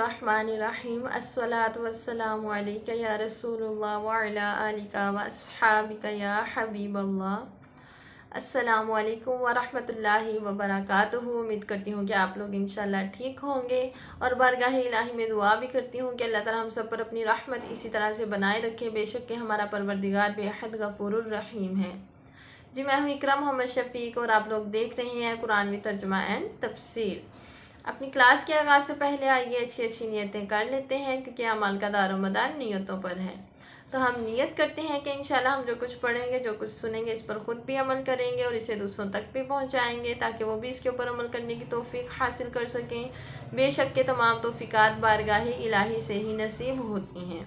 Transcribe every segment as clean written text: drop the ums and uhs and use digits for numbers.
الرحمن الصلاۃ والسلام علیکہ یا رسول اللہ وعلی آلکہ واصحابکہ یا حبیب اللہ۔ السلام علیکم ورحمۃ اللہ وبرکاتہ۔ امید کرتی ہوں کہ آپ لوگ انشاءاللہ ٹھیک ہوں گے، اور بارگاہ الہی میں دعا بھی کرتی ہوں کہ اللہ تعالیٰ ہم سب پر اپنی رحمت اسی طرح سے بنائے رکھے، بے شک کہ ہمارا پروردگار بے حد غفور الرحیم ہے۔ جی میں ہوں اکرم محمد شفیق، اور آپ لوگ دیکھ رہے ہیں قرآن میں ترجمہ اینڈ تفسیر۔ اپنی کلاس کے آغاز سے پہلے آئیے اچھی نیتیں کر لیتے ہیں، کیونکہ اعمال کا دار و مدار نیتوں پر ہے۔ تو ہم نیت کرتے ہیں کہ انشاءاللہ ہم جو کچھ پڑھیں گے، جو کچھ سنیں گے، اس پر خود بھی عمل کریں گے اور اسے دوسروں تک بھی پہنچائیں گے، تاکہ وہ بھی اس کے اوپر عمل کرنے کی توفیق حاصل کر سکیں۔ بے شک کہ تمام توفیقات بارگاہ الہی سے ہی نصیب ہوتی ہیں۔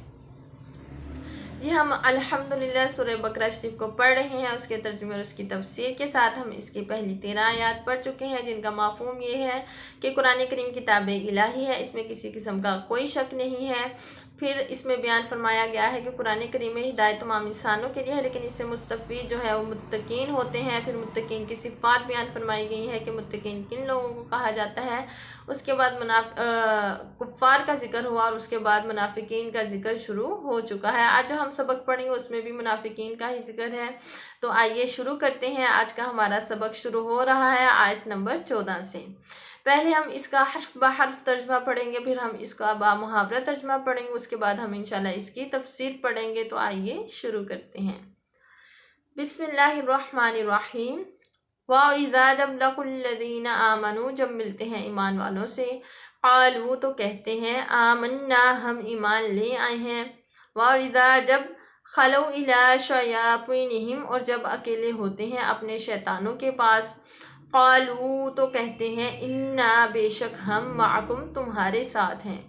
جی ہم الحمدللہ سورہ بقرہ شریف کو پڑھ رہے ہیں، اس کے ترجمے اور اس کی تفسیر کے ساتھ ہم اس کی پہلی 13 آیات پڑھ چکے ہیں، جن کا مفہوم یہ ہے کہ قرآن کریم کتاب الہی ہے، اس میں کسی قسم کا کوئی شک نہیں ہے۔ پھر اس میں بیان فرمایا گیا ہے کہ قرآن کریم میں ہدایت تمام انسانوں کے لیے ہے، لیکن اس سے مستفید جو ہے وہ متقین ہوتے ہیں۔ پھر متقین کی صفات بیان فرمائی گئی ہے کہ متقین کن لوگوں کو کہا جاتا ہے۔ اس کے بعد کفار کا ذکر ہوا، اور اس کے بعد منافقین کا ذکر شروع ہو چکا ہے۔ آج جو ہم سبق پڑھیں گے اس میں بھی منافقین کا ہی ذکر ہے۔ تو آئیے شروع کرتے ہیں۔ آج کا ہمارا سبق شروع ہو رہا ہے آیت نمبر 14 سے۔ پہلے ہم اس کا حرف بہ حرف ترجمہ پڑھیں گے، پھر ہم اس کا با محاورہ ترجمہ پڑھیں گے، اس کے بعد ہم انشاءاللہ اس کی تفسیر پڑھیں گے۔ تو آئیے شروع کرتے ہیں۔ بسم اللہ الرحمن الرحیم۔ وَإِذَا جب لَقُوا الَّذِينَ آمَنُوا، جب ملتے ہیں ایمان والوں سے، قالوا تو کہتے ہیں، آمنا ہم ایمان لے آئے ہیں۔ وَإِذَا جب خَلَوْا إِلَىٰ شَيَاطِینِہِمْ، اور جب اکیلے ہوتے ہیں اپنے شیطانوں کے پاس، قالوا تو کہتے ہیں، انا بے شک ہم، معکم تمہارے ساتھ ہیں،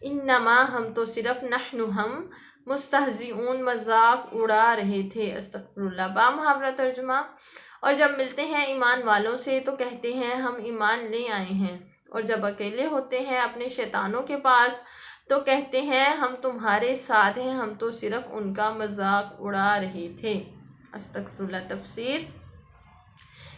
انما ہم تو صرف، نحن ہم، مستہزئون مذاق اڑا رہے تھے۔ استغفر اللہ۔ با محاورہ ترجمہ۔ اور جب ملتے ہیں ایمان والوں سے تو کہتے ہیں ہم ایمان لے آئے ہیں، اور جب اکیلے ہوتے ہیں اپنے شیطانوں کے پاس تو کہتے ہیں ہم تمہارے ساتھ ہیں، ہم تو صرف ان کا مذاق اڑا رہے تھے۔ استغفر اللہ۔ تفسیر۔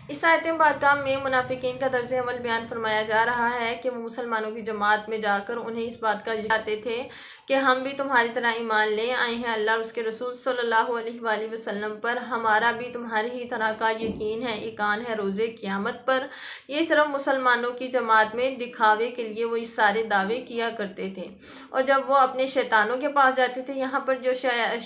اس آیت مبارکہ میں منافقین کا طرز عمل بیان فرمایا جا رہا ہے کہ وہ مسلمانوں کی جماعت میں جا کر انہیں اس بات کا جاتے تھے کہ ہم بھی تمہاری طرح ایمان لے آئے ہیں اللہ اور اس کے رسول صلی اللہ علیہ وآلہ وسلم پر، ہمارا بھی تمہاری ہی طرح کا یقین ہے، ایقان ہے روز قیامت پر۔ یہ صرف مسلمانوں کی جماعت میں دکھاوے کے لیے وہ اس سارے دعوے کیا کرتے تھے، اور جب وہ اپنے شیطانوں کے پاس جاتے تھے، یہاں پر جو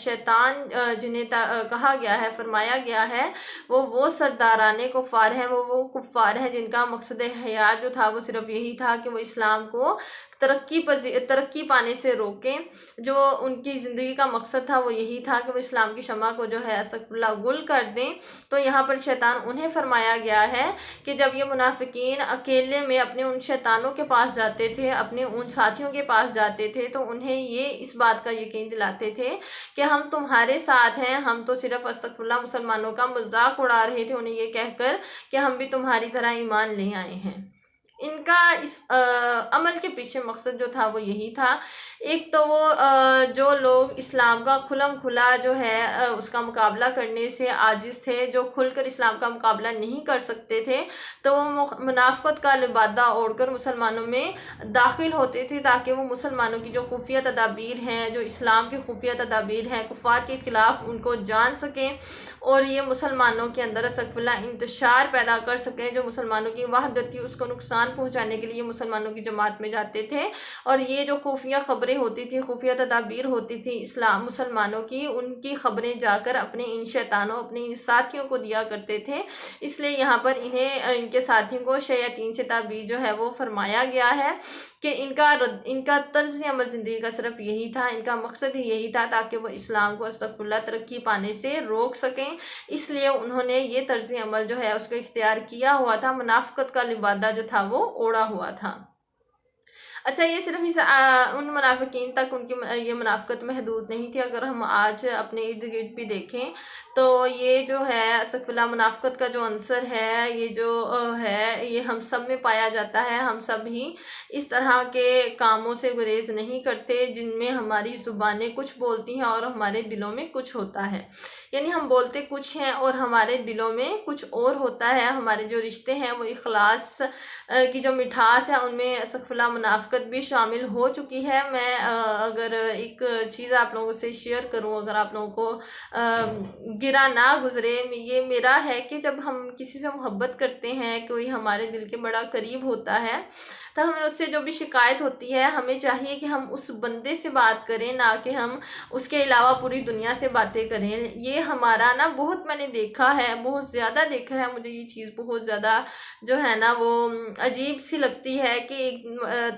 شیطان جنہیں کہا گیا ہے، فرمایا گیا ہے، وہ سردارانے کفار ہیں، وہ کفار ہیں جن کا مقصد حیات جو تھا وہ صرف یہی تھا کہ وہ اسلام کو ترقی پانے سے روکیں۔ جو ان کی زندگی کا مقصد تھا وہ یہی تھا کہ وہ اسلام کی شمع کو جو ہے استغفر اللہ گل کر دیں۔ تو یہاں پر شیطان انہیں فرمایا گیا ہے کہ جب یہ منافقین اکیلے میں اپنے ان شیطانوں کے پاس جاتے تھے، اپنے ان ساتھیوں کے پاس جاتے تھے، تو انہیں یہ اس بات کا یقین دلاتے تھے کہ ہم تمہارے ساتھ ہیں، ہم تو صرف استغفر اللہ مسلمانوں کا مذاق اڑا رہے تھے، انہیں یہ کہہ کر کہ ہم بھی تمہاری طرح ایمان لے آئے ہیں۔ ان کا اس عمل کے پیچھے مقصد جو تھا وہ یہی تھا، ایک تو وہ جو لوگ اسلام کا کھلم کھلا جو ہے اس کا مقابلہ کرنے سے عاجز تھے، جو کھل کر اسلام کا مقابلہ نہیں کر سکتے تھے، تو وہ منافقت کا لبادہ اوڑھ کر مسلمانوں میں داخل ہوتے تھے، تاکہ وہ مسلمانوں کی جو خفیہ تدابیر ہیں، جو اسلام کی خفیہ تدابیر ہیں کفار کے خلاف، ان کو جان سکیں، اور یہ مسلمانوں کے اندر استغفر اللہ انتشار پیدا کر سکیں۔ جو مسلمانوں کی وحدت تھی اس کو نقصان پہنچانے کے لیے مسلمانوں کی جماعت میں جاتے تھے، اور یہ جو خفیہ خبریں ہوتی تھی، خفیہ تدابیر ہوتی تھی اسلام مسلمانوں کی، ان کی خبریں جا کر اپنے ان شیطانوں، اپنے ان ساتھیوں کو دیا کرتے تھے۔ اس لیے یہاں پر ان کے ساتھیوں کو شیاطین سے تعبیر جو ہے وہ فرمایا گیا ہے کہ ان کا طرز عمل زندگی کا صرف یہی تھا، ان کا مقصد ہی یہی تھا، تاکہ وہ اسلام کو استغفر اللہ ترقی پانے سے روک سکیں۔ اس لیے انہوں نے یہ طرز عمل جو ہے اس کو اختیار کیا ہوا تھا، منافقت کا لبادہ جو تھا وہ اوڑھا ہوا تھا۔ اچھا، یہ صرف ان منافقین تک ان کی یہ منافقت محدود نہیں تھی۔ اگر ہم آج اپنے ارد گرد بھی دیکھیں تو یہ جو ہے استغفر اللہ منافقت کا جو عنصر ہے، یہ جو ہے یہ ہم سب میں پایا جاتا ہے۔ ہم سب ہی اس طرح کے کاموں سے گریز نہیں کرتے جن میں ہماری زبانیں کچھ بولتی ہیں اور ہمارے دلوں میں کچھ ہوتا ہے، یعنی ہم بولتے کچھ ہیں اور ہمارے دلوں میں کچھ اور ہوتا ہے۔ ہمارے جو رشتے ہیں وہ اخلاص کی جو مٹھاس ہے ان میں استغفر اللہ منافقت منافقت بھی شامل ہو چکی ہے۔ میں اگر ایک چیز آپ لوگوں سے شیئر کروں، اگر آپ لوگوں کو گرا نہ گزرے، یہ میرا ہے کہ جب ہم کسی سے محبت کرتے ہیں، کوئی ہمارے دل کے بڑا قریب ہوتا ہے، تو ہمیں اس سے جو بھی شکایت ہوتی ہے، ہمیں چاہیے کہ ہم اس بندے سے بات کریں، نہ کہ ہم اس کے علاوہ پوری دنیا سے باتیں کریں۔ یہ ہمارا نا بہت میں نے دیکھا ہے، بہت زیادہ دیکھا ہے، مجھے یہ چیز بہت زیادہ جو ہے نا وہ عجیب سی لگتی ہے کہ ایک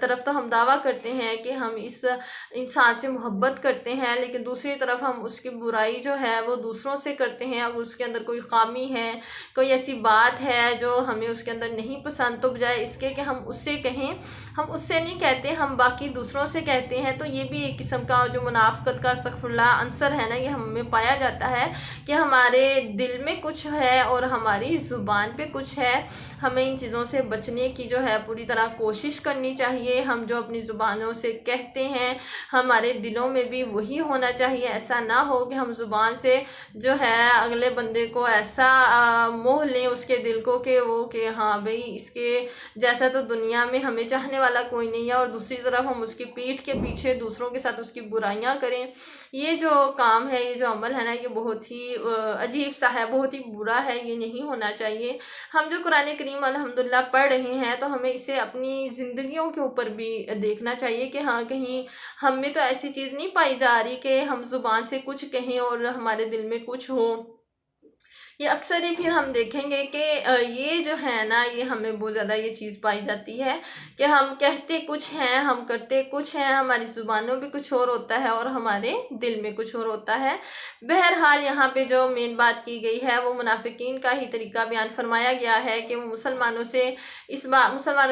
طرف تو ہم دعویٰ کرتے ہیں کہ ہم اس انسان سے محبت کرتے ہیں، لیکن دوسری طرف ہم اس کی برائی جو ہے وہ دوسروں سے کرتے ہیں۔ اب اس کے اندر کوئی خامی ہے، کوئی ایسی بات ہے جو ہمیں اس کے اندر نہیں پسند، تو بجائے اس کے کہ ہم اس سے کہیں، ہم اس سے نہیں کہتے، ہم باقی دوسروں سے کہتے ہیں۔ تو یہ بھی ایک قسم کا جو منافقت کا استغفر اللہ عنصر ہے نا، یہ ہم میں پایا جاتا ہے کہ ہمارے دل میں کچھ ہے اور ہماری زبان پہ کچھ ہے۔ ہمیں ان چیزوں سے بچنے کی جو ہے پوری طرح کوشش کرنی چاہیے۔ ہم جو اپنی زبانوں سے کہتے ہیں، ہمارے دلوں میں بھی وہی ہونا چاہیے۔ ایسا نہ ہو کہ ہم زبان سے جو ہے اگلے بندے کو ایسا موہ لیں اس کے دل کو کہ وہ کہ ہاں بھئی اس کے جیسا تو دنیا میں ہمیں چاہنے والا کوئی نہیں ہے، اور دوسری طرف ہم اس کی پیٹھ کے پیچھے دوسروں کے ساتھ اس کی برائیاں کریں۔ یہ جو کام ہے، یہ جو عمل ہے نا، یہ بہت ہی عجیب سا ہے، بہت ہی برا ہے، یہ نہیں ہونا چاہیے۔ ہم جو قرآن کریم الحمدللہ پڑھ رہے ہیں، تو ہمیں اسے اپنی زندگیوں کے اوپر بھی دیکھنا چاہیے کہ ہاں کہیں ہم میں تو ایسی چیز نہیں پائی جا رہی کہ ہم زبان سے کچھ کہیں اور ہمارے دل میں کچھ ہو۔ یہ اکثر ہی پھر ہم دیکھیں گے کہ یہ جو ہے نا، یہ ہمیں بہت زیادہ یہ چیز پائی جاتی ہے کہ ہم کہتے کچھ ہیں، ہم کرتے کچھ ہیں، ہماری زبانوں بھی کچھ اور ہوتا ہے اور ہمارے دل میں کچھ اور ہوتا ہے۔ بہرحال یہاں پہ جو مین بات کی گئی ہے وہ منافقین کا ہی طریقہ بیان فرمایا گیا ہے کہ وہ مسلمانوں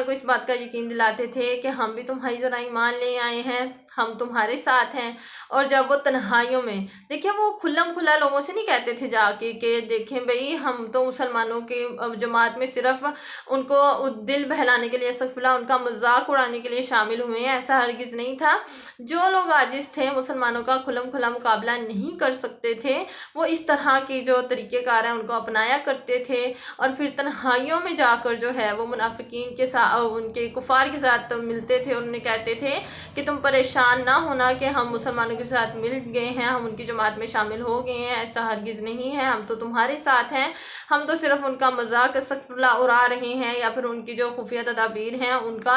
کو اس بات کا یقین دلاتے تھے کہ ہم بھی تمہاری طرح ایمان لے آئے ہیں، ہم تمہارے ساتھ ہیں۔ اور جب وہ تنہائیوں میں، دیکھیں وہ کھلم کھلا لوگوں سے نہیں کہتے تھے جا کے کہ دیکھیں بھئی ہم تو مسلمانوں کے جماعت میں صرف ان کو دل بہلانے کے لیے، استغفر اللہ، ان کا مذاق اڑانے کے لیے شامل ہوئے ہیں، ایسا ہرگز نہیں تھا۔ جو لوگ عاجز تھے، مسلمانوں کا کھلم کھلا مقابلہ نہیں کر سکتے تھے، وہ اس طرح کی جو طریقہ کار ہیں ان کو اپنایا کرتے تھے، اور پھر تنہائیوں میں جا کر جو ہے وہ منافقین کے ساتھ، ان کے کفار کے ساتھ ملتے تھے، اور انہیں کہتے تھے کہ تم پریشان نہ ہونا کہ ہم مسلمانوں کے ساتھ مل گئے ہیں، ہم ان کی جماعت میں شامل ہو گئے ہیں، ایسا ہرگز نہیں ہے، ہم تو تمہارے ساتھ ہیں، ہم تو صرف ان کا مذاق استغفر اللہ اڑا رہے ہیں، یا پھر ان کی جو خفیہ تدابیر ہیں ان کا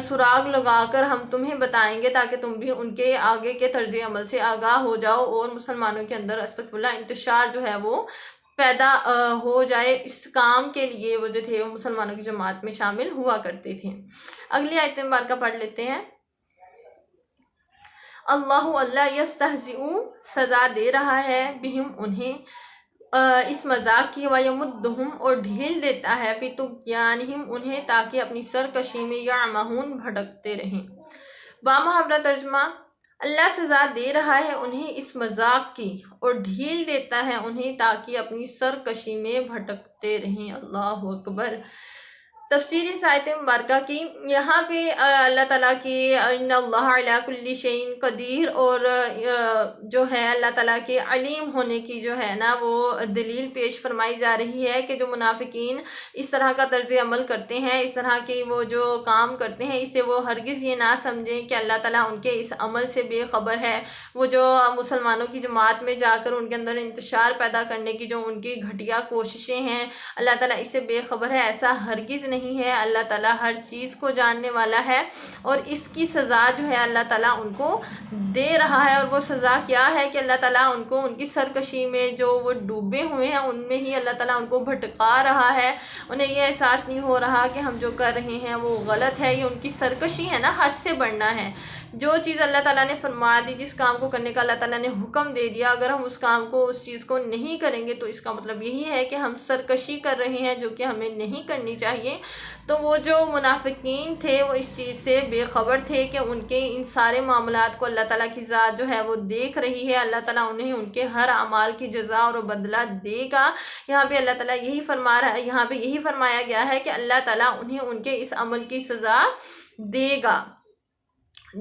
سراغ لگا کر ہم تمہیں بتائیں گے تاکہ تم بھی ان کے آگے کے طرز عمل سے آگاہ ہو جاؤ، اور مسلمانوں کے اندر استغفر اللہ انتشار جو ہے وہ پیدا ہو جائے۔ اس کام کے لیے وہ جو تھے وہ مسلمانوں کی جماعت میں شامل ہوا کرتے تھے۔ اگلی آیت مبارکہ پڑھ لیتے ہیں۔ اللہ یستہزئ، سزا دے رہا ہے، بہم انہیں، اس مذاق کی، ویمدہم، اور ڈھیل دیتا ہے، فی طغیانہم، انہیں، تاکہ اپنی سرکشی میں یعمہون، بھٹکتے رہیں۔ بامحاورہ ترجمہ: اللہ سزا دے رہا ہے انہیں اس مذاق کی، اور ڈھیل دیتا ہے انہیں تاکہ اپنی سرکشی میں بھٹکتے رہیں۔ اللہ اکبر۔ تفسیر اس آیت مبارکہ کی، یہاں پہ اللہ تعالیٰ کی ان اللہ علی کل شیء قدیر، اور جو ہے اللہ تعالیٰ کے علیم ہونے کی جو ہے نا وہ دلیل پیش فرمائی جا رہی ہے کہ جو منافقین اس طرح کا طرز عمل کرتے ہیں، اس طرح کی وہ جو کام کرتے ہیں، اسے وہ ہرگز یہ نہ سمجھیں کہ اللہ تعالیٰ ان کے اس عمل سے بے خبر ہے۔ وہ جو مسلمانوں کی جماعت میں جا کر ان کے اندر انتشار پیدا کرنے کی جو ان کی گھٹیا کوششیں ہیں، اللہ تعالیٰ اس سے بے خبر ہے، ایسا ہرگز نہیں ہے۔ اللہ تعالیٰ ہر چیز کو جاننے والا ہے، اور اس کی سزا جو ہے اللہ تعالیٰ ان کو دے رہا ہے۔ اور وہ سزا کیا ہے کہ اللہ تعالیٰ ان کو ان کی سرکشی میں جو وہ ڈوبے ہوئے ہیں ان میں ہی اللہ تعالیٰ ان کو بھٹکا رہا ہے۔ انہیں یہ احساس نہیں ہو رہا کہ ہم جو کر رہے ہیں وہ غلط ہے، یہ ان کی سرکشی ہے نا، حد سے بڑھنا ہے۔ جو چیز اللہ تعالیٰ نے فرما دی، جس کام کو کرنے کا اللہ تعالیٰ نے حکم دے دیا، اگر ہم اس کام کو، اس چیز کو نہیں کریں گے تو اس کا مطلب یہی ہے کہ ہم سرکشی کر رہے ہیں، جو کہ ہمیں نہیں کرنی چاہیے۔ تو وہ جو منافقین تھے وہ اس چیز سے بے خبر تھے کہ ان کے ان سارے معاملات کو اللہ تعالیٰ کی ذات جو ہے وہ دیکھ رہی ہے، اللہ تعالیٰ انہیں ان کے ہر اعمال کی جزا اور بدلہ دے گا۔ یہاں پہ اللہ تعالیٰ یہی فرما رہا ہے، یہاں پہ یہی فرمایا گیا ہے کہ اللہ تعالیٰ انہیں ان کے اس عمل کی سزا دے گا۔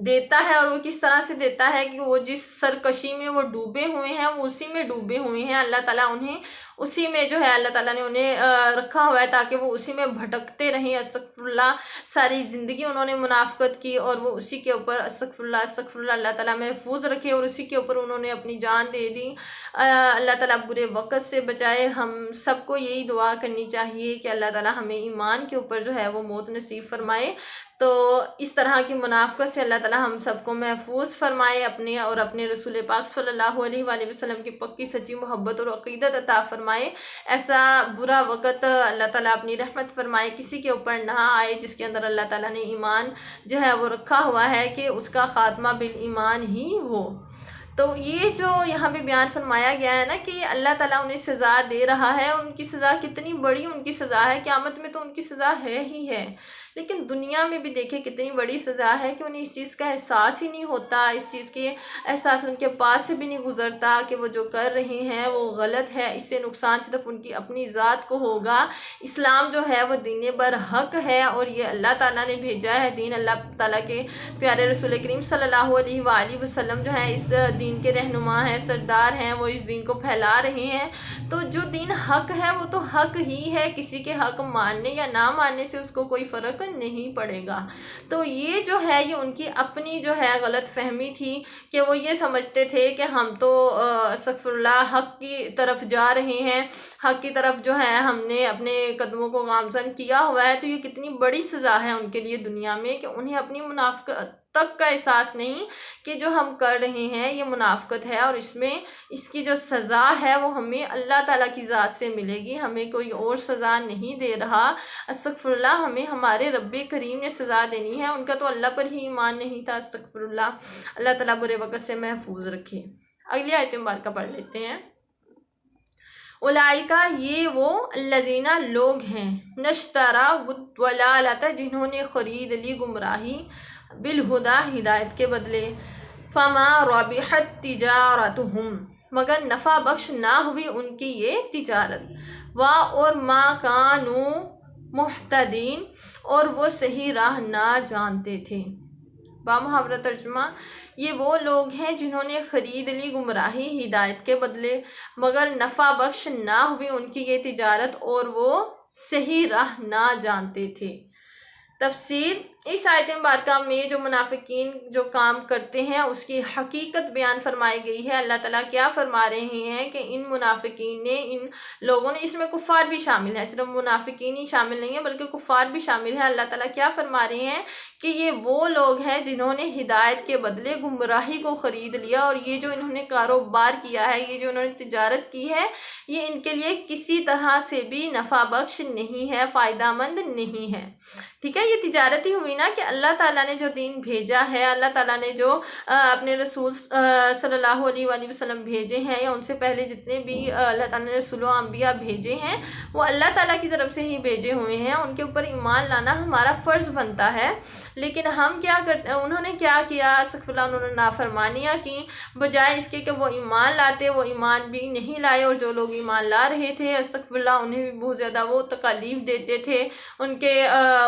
دیتا ہے، اور وہ کس طرح سے دیتا ہے کہ وہ جس سرکشی میں وہ ڈوبے ہوئے ہیں وہ اسی میں ڈوبے ہوئے ہیں، اللہ تعالیٰ انہیں اسی میں جو ہے اللہ تعالیٰ نے انہیں رکھا ہوا ہے تاکہ وہ اسی میں بھٹکتے رہیں۔ استغفر اللہ، ساری زندگی انہوں نے منافقت کی اور وہ اسی کے اوپر استغفر اللہ، اللہ تعالیٰ محفوظ رکھے، اور اسی کے اوپر انہوں نے اپنی جان دے دی۔ اللہ تعالیٰ برے وقت سے بچائے۔ ہم سب کو یہی دعا کرنی چاہیے کہ اللہ تعالیٰ ہمیں ایمان کے اوپر جو ہے وہ موت نصیب فرمائے۔ تو اس طرح کی منافقت سے اللہ تعالیٰ ہم سب کو محفوظ فرمائے، اپنے اور اپنے رسول پاک صلی اللہ علیہ وآلہ وسلم کی پکی سچی محبت اور عقیدت عطا فرمائے۔ ایسا برا وقت اللہ تعالیٰ اپنی رحمت فرمائے کسی کے اوپر نہ آئے جس کے اندر اللہ تعالیٰ نے ایمان جو ہے وہ رکھا ہوا ہے کہ اس کا خاتمہ بالایمان ہی ہو۔ تو یہ جو یہاں پہ بیان فرمایا گیا ہے نا کہ اللہ تعالیٰ انہیں سزا دے رہا ہے، ان کی سزا کتنی بڑی ان کی سزا ہے، قیامت میں تو ان کی سزا ہے ہی ہے، لیکن دنیا میں بھی دیکھیں کتنی بڑی سزا ہے کہ انہیں اس چیز کا احساس ہی نہیں ہوتا، اس چیز کے احساس ان کے پاس سے بھی نہیں گزرتا کہ وہ جو کر رہے ہیں وہ غلط ہے، اس سے نقصان صرف ان کی اپنی ذات کو ہوگا۔ اسلام جو ہے وہ دین برحق ہے، اور یہ اللہ تعالیٰ نے بھیجا ہے دین، اللہ تعالیٰ کے پیارے رسول کریم صلی اللہ علیہ وآلہ وسلم جو ہیں اس دین کے رہنما ہیں، سردار ہیں، وہ اس دین کو پھیلا رہے ہیں۔ تو جو دین حق ہے وہ تو حق ہی ہے، کسی کے حق ماننے یا نہ ماننے سے اس کو کوئی فرق نہیں پڑے گا۔ تو یہ جو ہے یہ ان کی اپنی جو ہے غلط فہمی تھی کہ وہ یہ سمجھتے تھے کہ ہم تو استغفر اللہ حق کی طرف جا رہے ہیں، حق کی طرف جو ہے ہم نے اپنے قدموں کو گامزن کیا ہوا ہے۔ تو یہ کتنی بڑی سزا ہے ان کے لیے دنیا میں کہ انہیں اپنی منافقت تک کا احساس نہیں کہ جو ہم کر رہے ہیں یہ منافقت ہے، اور اس کی جو سزا ہے وہ ہمیں اللہ تعالیٰ کی ذات سے ملے گی، ہمیں کوئی اور سزا نہیں دے رہا۔ استغفر اللہ، ہمیں ہمارے رب کریم نے سزا دینی ہے، ان کا تو اللہ پر ہی ایمان نہیں تھا۔ استغفر اللہ، اللہ تعالیٰ برے وقت سے محفوظ رکھے۔ اگلی آیت مبارکہ پڑھ لیتے ہیں۔ اولئکا، یہ وہ الذین لوگ ہیں، نشترا الضلالۃ، جنہوں نے خرید لی گمراہی، بالہدا، ہدایت کے بدلے، فما ربحت تجارتہم، مگر نفع بخش نہ ہوئی ان کی یہ تجارت، اور ما کانوا مہتدین، اور وہ صحیح راہ نہ جانتے تھے۔ بامحاورہ ترجمہ، یہ وہ لوگ ہیں جنہوں نے خرید لی گمراہی ہدایت کے بدلے، مگر نفع بخش نہ ہوئی ان کی یہ تجارت، اور وہ صحیح راہ نہ جانتے تھے۔ تفسیر، اس آیت مبارکہ میں جو منافقین جو کام کرتے ہیں اس کی حقیقت بیان فرمائی گئی ہے۔ اللہ تعالیٰ کیا فرما رہے ہیں کہ ان منافقین نے، ان لوگوں نے، اس میں کفار بھی شامل ہیں، صرف منافقین ہی شامل نہیں ہیں بلکہ کفار بھی شامل ہیں۔ اللہ تعالیٰ کیا فرما رہے ہیں کہ یہ وہ لوگ ہیں جنہوں نے ہدایت کے بدلے گمراہی کو خرید لیا، اور یہ جو انہوں نے کاروبار کیا ہے، یہ جو انہوں نے تجارت کی ہے، یہ ان کے لیے کسی طرح سے بھی نفع بخش نہیں ہے، فائدہ مند نہیں ہے۔ ٹھیک ہے، یہ تجارت ہی ہوئی نا کہ اللہ تعالیٰ نے جو دین بھیجا ہے، اللہ تعالیٰ نے جو اپنے رسول صلی اللہ علیہ وآلہ وسلم بھیجے ہیں، یا ان سے پہلے جتنے بھی اللہ تعالیٰ نے رسول و انبیاء بھیجے ہیں وہ اللہ تعالیٰ کی طرف سے ہی بھیجے ہوئے ہیں، ان کے اوپر ایمان لانا ہمارا فرض بنتا ہے۔ لیکن ہم کیا کرتے، انہوں نے کیا کیا، استغفر اللہ، انہوں نے نافرمانیاں کی، بجائے اس کے کہ وہ ایمان لاتے، وہ ایمان بھی نہیں لائے، اور جو لوگ ایمان لا رہے تھے استغفر اللہ انہیں بھی بہت زیادہ وہ تکالیف دیتے تھے، ان کے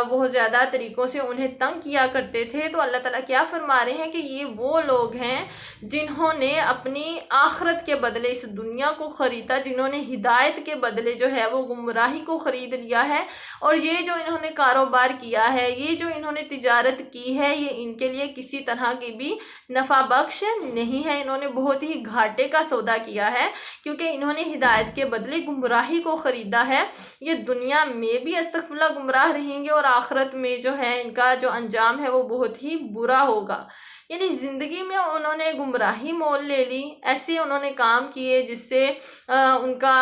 بہت زیادہ طریقوں سے انہیں تنگ کیا کرتے تھے۔ تو اللہ تعالیٰ کیا فرما رہے ہیں کہ یہ وہ لوگ ہیں جنہوں نے اپنی آخرت کے بدلے اس دنیا کو خریدا، جنہوں نے ہدایت کے بدلے جو ہے وہ گمراہی کو خرید لیا ہے، اور یہ جو انہوں نے کاروبار کیا ہے، یہ جو انہوں نے تجارت کی ہے، یہ ان کے لیے کسی طرح کی بھی نفع بخش نہیں ہے، انہوں نے بہت ہی گھاٹے کا سودا کیا ہے، کیونکہ انہوں نے ہدایت کے بدلے گمراہی کو خریدا ہے۔ یہ دنیا میں بھی استغفر اللہ گمراہ رہیں گے، اور آخرت میں جو ہے ان کا جو انجام ہے وہ بہت ہی برا ہوگا۔ یعنی زندگی میں انہوں نے گمراہی مول لے لی، ایسے انہوں نے کام کیے جس سے ان کا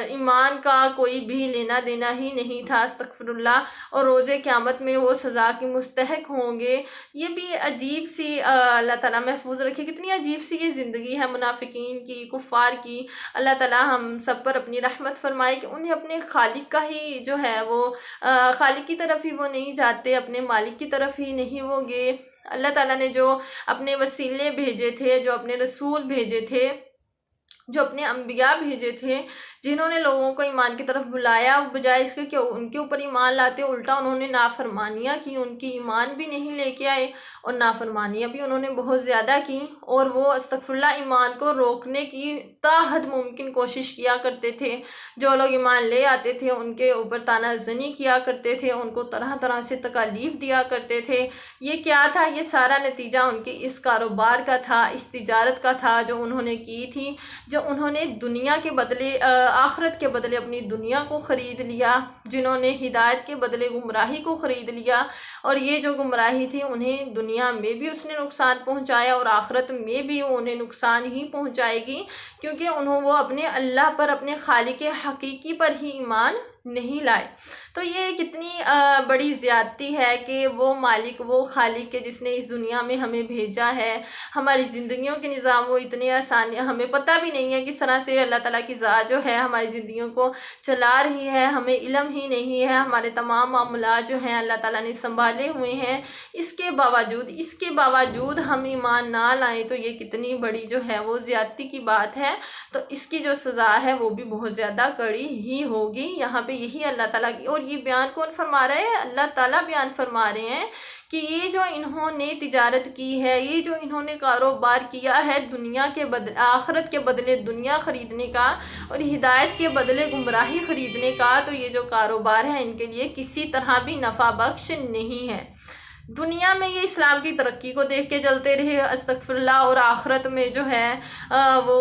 ایمان کا کوئی بھی لینا دینا ہی نہیں تھا، استغفر اللہ، اور روز قیامت میں وہ سزا کی مستحق ہوں گے۔ یہ بھی عجیب سی، اللہ تعالیٰ محفوظ رکھے، کتنی عجیب سی یہ زندگی ہے منافقین کی، کفار کی۔ اللہ تعالیٰ ہم سب پر اپنی رحمت فرمائے کہ انہیں اپنے خالق کا ہی جو ہے وہ خالق کی طرف ہی وہ نہیں جاتے، اپنے مالک کی طرف ہی نہیں وہ گئے۔ اللہ تعالیٰ نے جو اپنے وسیلے بھیجے تھے، جو اپنے رسول بھیجے تھے، جو اپنے انبیاء بھیجے تھے، جنہوں نے لوگوں کو ایمان کی طرف بلایا، بجائے اس کے کہ ان کے اوپر ایمان لاتے الٹا انہوں نے نافرمانیاں کی، ان کی ایمان بھی نہیں لے کے آئے اور نافرمانیاں بھی انہوں نے بہت زیادہ کی، اور وہ استغفراللہ ایمان کو روکنے کی تا حد ممکن کوشش کیا کرتے تھے۔ جو لوگ ایمان لے آتے تھے ان کے اوپر طعنہ زنی کیا کرتے تھے، ان کو طرح طرح سے تکالیف دیا کرتے تھے۔ یہ کیا تھا؟ یہ سارا نتیجہ ان کے اس کاروبار کا تھا، اس تجارت کا تھا جو انہوں نے کی تھی، جو انہوں نے دنیا کے بدلے آخرت کے بدلے اپنی دنیا کو خرید لیا، جنہوں نے ہدایت کے بدلے گمراہی کو خرید لیا، اور یہ جو گمراہی تھی انہیں دنیا میں بھی اس نے نقصان پہنچایا اور آخرت میں بھی وہ انہیں نقصان ہی پہنچائے گی، کیونکہ وہ اپنے اللہ پر، اپنے خالق حقیقی پر ہی ایمان نہیں لائے۔ تو یہ کتنی بڑی زیادتی ہے کہ وہ مالک، وہ خالق کے جس نے اس دنیا میں ہمیں بھیجا ہے، ہماری زندگیوں کے نظام وہ اتنے آسان، ہمیں پتہ بھی نہیں ہے کس طرح سے اللہ تعالیٰ کی ذات جو ہے ہماری زندگیوں کو چلا رہی ہے، ہمیں علم ہی نہیں ہے، ہمارے تمام معاملات جو ہیں اللہ تعالیٰ نے سنبھالے ہوئے ہیں، اس کے باوجود ہم ایمان نہ لائیں تو یہ کتنی بڑی جو ہے وہ زیادتی کی بات ہے۔ تو اس کی جو سزا ہے وہ بھی بہت زیادہ کڑی ہی ہوگی۔ یہاں پہ یہی اللہ تعالیٰ کی، اور یہ بیان کون فرما رہے ہیں؟ اللہ تعالیٰ بیان فرما رہے ہیں کہ یہ جو انہوں نے تجارت کی ہے، یہ جو انہوں نے کاروبار کیا ہے دنیا کے بدلے آخرت کے بدلے دنیا خریدنے کا اور ہدایت کے بدلے گمراہی خریدنے کا، تو یہ جو کاروبار ہے ان کے لیے کسی طرح بھی نفع بخش نہیں ہے۔ دنیا میں یہ اسلام کی ترقی کو دیکھ کے چلتے رہے استغفراللہ، اور آخرت میں جو ہے وہ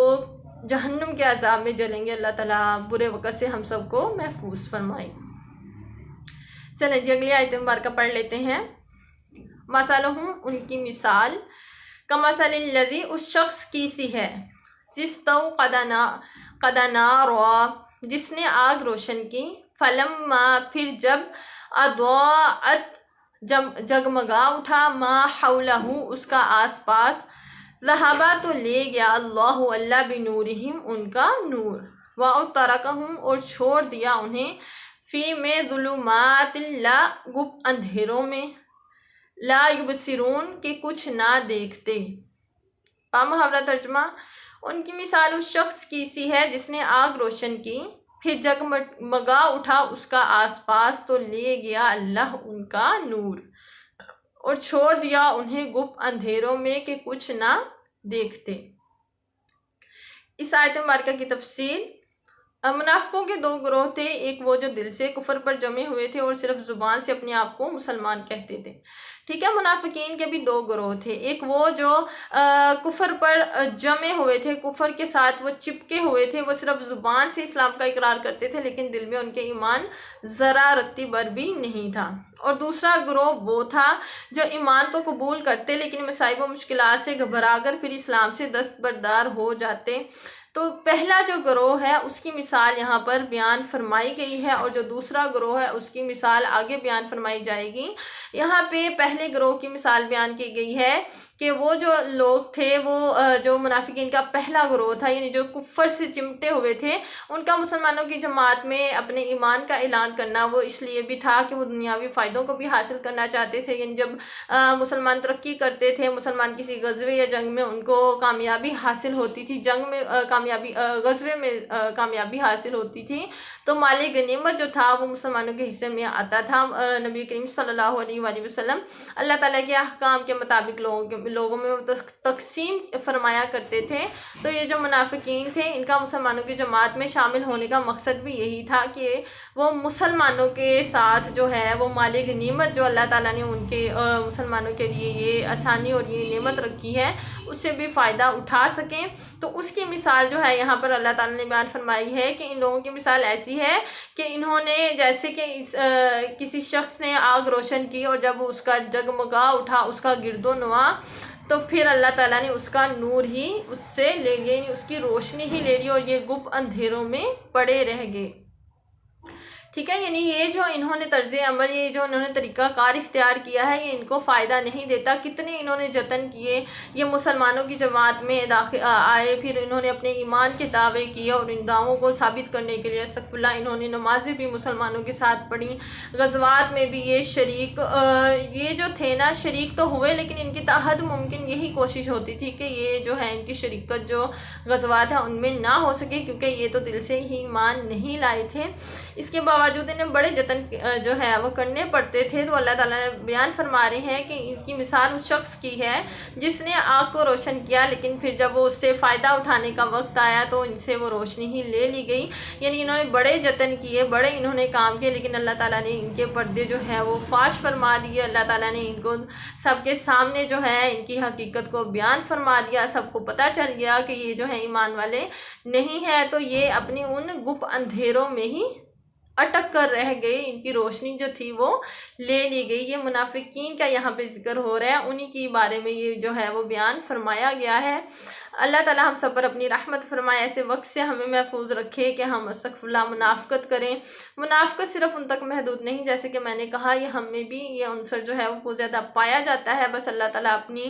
جہنم کے عذاب میں جلیں گے۔ اللہ تعالیٰ برے وقت سے ہم سب کو محفوظ فرمائے۔ چلیں جی اگلی آیت مبارکہ پڑھ لیتے ہیں۔ مثلہم، ان کی مثال، کمثل الذی، اس شخص کی سی ہے، استوقد نارا، جس نے آگ روشن کی، فلما، پھر جب، اضاءت، جگمگا اٹھا، ما حولہ، اس کا آس پاس، ذہبا، تو لے گیا، اللہ بنورہم، ان کا نور، وترکہم، اور چھوڑ دیا انہیں، فی، میں، ظلمات، لا، گپ اندھیروں میں، لا یبصرون، کہ کچھ نہ دیکھتے۔ محاورہ ترجمہ، ان کی مثال اس شخص کی سی ہے جس نے آگ روشن کی، پھر جگمگا اٹھا اس کا آس پاس، تو لے گیا اللہ ان کا نور، اور چھوڑ دیا انہیں گپ اندھیروں میں کہ کچھ نہ دیکھتے۔ اس آیت مبارکہ کی تفصیل، منافقوں کے دو گروہ تھے، ایک وہ جو دل سے کفر پر جمے ہوئے تھے اور صرف زبان سے اپنے آپ کو مسلمان کہتے تھے، ٹھیک ہے۔ منافقین کے بھی دو گروہ تھے، ایک وہ جو کفر پر جمے ہوئے تھے، کفر کے ساتھ وہ چپکے ہوئے تھے، وہ صرف زبان سے اسلام کا اقرار کرتے تھے لیکن دل میں ان کے ایمان ذرا رتی بر بھی نہیں تھا، اور دوسرا گروہ وہ تھا جو ایمان تو قبول کرتے لیکن مصائب و مشکلات سے گھبرا کر پھر اسلام سے دستبردار ہو جاتے۔ تو پہلا جو گروہ ہے اس کی مثال یہاں پر بیان فرمائی گئی ہے، اور جو دوسرا گروہ ہے اس کی مثال آگے بیان فرمائی جائے گی۔ یہاں پہ پہلے گروہ کی مثال بیان کی گئی ہے کہ وہ جو لوگ تھے، وہ جو منافقین کا پہلا گروہ تھا، یعنی جو کفر سے چمٹے ہوئے تھے، ان کا مسلمانوں کی جماعت میں اپنے ایمان کا اعلان کرنا وہ اس لیے بھی تھا کہ وہ دنیاوی فائدوں کو بھی حاصل کرنا چاہتے تھے، یعنی جب مسلمان ترقی کرتے تھے، مسلمان کسی غزوے یا جنگ میں ان کو کامیابی حاصل ہوتی تھی، جنگ میں غزوے میں کامیابی حاصل ہوتی تھی، تو مال غنیمت جو تھا وہ مسلمانوں کے حصے میں آتا تھا۔ نبی کریم صلی اللہ علیہ وآلہ وسلم اللہ تعالیٰ کے احکام کے مطابق لوگوں میں تقسیم فرمایا کرتے تھے۔ تو یہ جو منافقین تھے، ان کا مسلمانوں کی جماعت میں شامل ہونے کا مقصد بھی یہی تھا کہ وہ مسلمانوں کے ساتھ جو ہے وہ مال غنیمت جو اللہ تعالیٰ نے ان کے مسلمانوں کے لیے یہ آسانی اور یہ نعمت رکھی ہے اس سے بھی فائدہ اٹھا سکیں۔ تو اس کی مثال جو ہے یہاں پر اللہ تعالیٰ نے بیان فرمائی ہے کہ ان لوگوں کی مثال ایسی ہے کہ انہوں نے جیسے کہ کسی شخص نے آگ روشن کی اور جب اس کا جگمگا اٹھا اس کا گرد و نواح، تو پھر اللہ تعالیٰ نے اس کا نور ہی اس سے لے لیا، اس کی روشنی ہی لے لی اور یہ گپ اندھیروں میں پڑے رہ گئے، ٹھیک ہے، یعنی یہ جو انہوں نے طرز عمل، یہ جو انہوں نے طریقہ کار اختیار کیا ہے، یہ ان کو فائدہ نہیں دیتا۔ کتنے انہوں نے جتن کیے، یہ مسلمانوں کی جماعت میں آئے، پھر انہوں نے اپنے ایمان کے دعوے کیے، اور ان دعووں کو ثابت کرنے کے لیے استغفر اللہ انہوں نے نمازیں بھی مسلمانوں کے ساتھ پڑھی، غزوات میں بھی یہ شریک یہ جو تھے نا، شریک تو ہوئے، لیکن ان کی تحد ممکن یہی کوشش ہوتی تھی کہ یہ جو ہے ان کی شریکت جو غزوات ہیں ان میں نہ ہو سکے، کیونکہ یہ تو دل سے ہی ایمان نہیں لائے تھے۔ اس کے باوجود انہیں بڑے جتن جو ہے وہ کرنے پڑتے تھے۔ تو اللہ تعالیٰ نے بیان فرما رہے ہیں کہ ان کی مثال اس شخص کی ہے جس نے آگ کو روشن کیا، لیکن پھر جب وہ اس سے فائدہ اٹھانے کا وقت آیا تو ان سے وہ روشنی ہی لے لی گئی۔ یعنی انہوں نے بڑے جتن کیے، بڑے انہوں نے کام کیے، لیکن اللہ تعالیٰ نے ان کے پردے جو ہے وہ فاش فرما دیے۔ اللہ تعالیٰ نے ان کو سب کے سامنے جو ہے ان کی حقیقت کو بیان فرما دیا، سب کو پتہ چل گیا کہ یہ جو ہے ایمان والے نہیں ہے۔ تو یہ اپنی ان گپ اندھیروں میں ہی اٹک کر رہ گئے، ان کی روشنی جو تھی وہ لے لی گئی۔ یہ منافقین کا یہاں پہ ذکر ہو رہا ہے، انہی کے بارے میں یہ جو ہے وہ بیان فرمایا گیا ہے۔ اللہ تعالیٰ ہم سب پر اپنی رحمت فرمائے، ایسے وقت سے ہمیں محفوظ رکھے کہ ہم استغفر اللہ منافقت کریں۔ منافقت صرف ان تک محدود نہیں، جیسے کہ میں نے کہا یہ ہم میں بھی یہ عنصر جو ہے وہ بہت زیادہ پایا جاتا ہے۔ بس اللہ تعالیٰ اپنی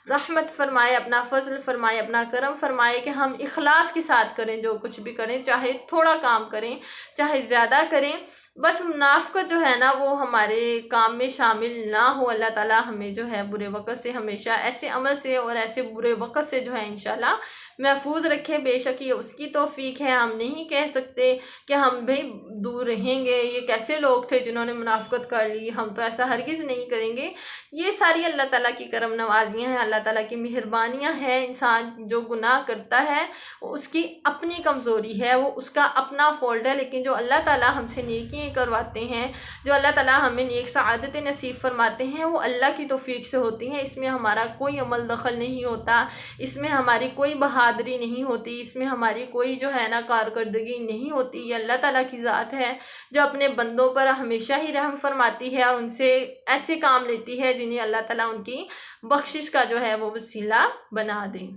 رحمت فرمائے، اپنا فضل فرمائے، اپنا کرم فرمائے کہ ہم اخلاص کے ساتھ کریں، جو کچھ بھی کریں، چاہے تھوڑا کام کریں چاہے زیادہ کریں، بس منافقت جو ہے نا وہ ہمارے کام میں شامل نہ ہو۔ اللہ تعالیٰ ہمیں جو ہے برے وقت سے ہمیشہ ایسے عمل سے اور ایسے برے وقت سے جو ہے انشاءاللہ محفوظ رکھے۔ بے شک یہ اس کی توفیق ہے، ہم نہیں کہہ سکتے کہ ہم بھی دور رہیں گے۔ یہ کیسے لوگ تھے جنہوں نے منافقت کر لی، ہم تو ایسا ہرگز نہیں کریں گے۔ یہ ساری اللہ تعالیٰ کی کرم نوازیاں ہیں، اللہ تعالیٰ کی مہربانیاں ہیں۔ انسان جو گناہ کرتا ہے وہ اس کی اپنی کمزوری ہے، وہ اس کا اپنا فالٹ ہے، لیکن جو اللہ تعالیٰ ہم سے نیکیاں کرواتے ہیں، جو اللہ تعالیٰ ہمیں نیک سعادت نصیب فرماتے ہیں، وہ اللہ کی توفیق سے ہوتی ہیں۔ اس میں ہمارا کوئی عمل دخل نہیں ہوتا، اس میں ہماری کوئی بہادری نہیں ہوتی، اس میں ہماری کوئی جو ہے نا کارکردگی نہیں ہوتی۔ یہ اللہ تعالیٰ کی ذات ہے جو اپنے بندوں پر ہمیشہ ہی رحم فرماتی ہے اور ان سے ایسے کام لیتی ہے جنہیں اللہ تعالیٰ ان کی بخشش کا جو ہے وہ وسیلہ بنا دیں۔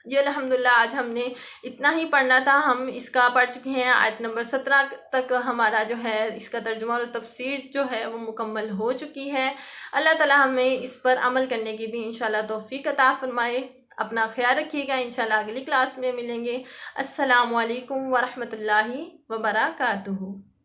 یہ الحمدللہ آج ہم نے اتنا ہی پڑھنا تھا، ہم اس کا پڑھ چکے ہیں۔ آیت نمبر 17 تک ہمارا جو ہے اس کا ترجمہ اور تفسیر جو ہے وہ مکمل ہو چکی ہے۔ اللہ تعالیٰ ہمیں اس پر عمل کرنے کی بھی انشاءاللہ توفیق عطا فرمائے۔ اپنا خیال رکھیے گا، انشاءاللہ اگلی کلاس میں ملیں گے۔ السلام علیکم ورحمۃ اللہ وبرکاتہ۔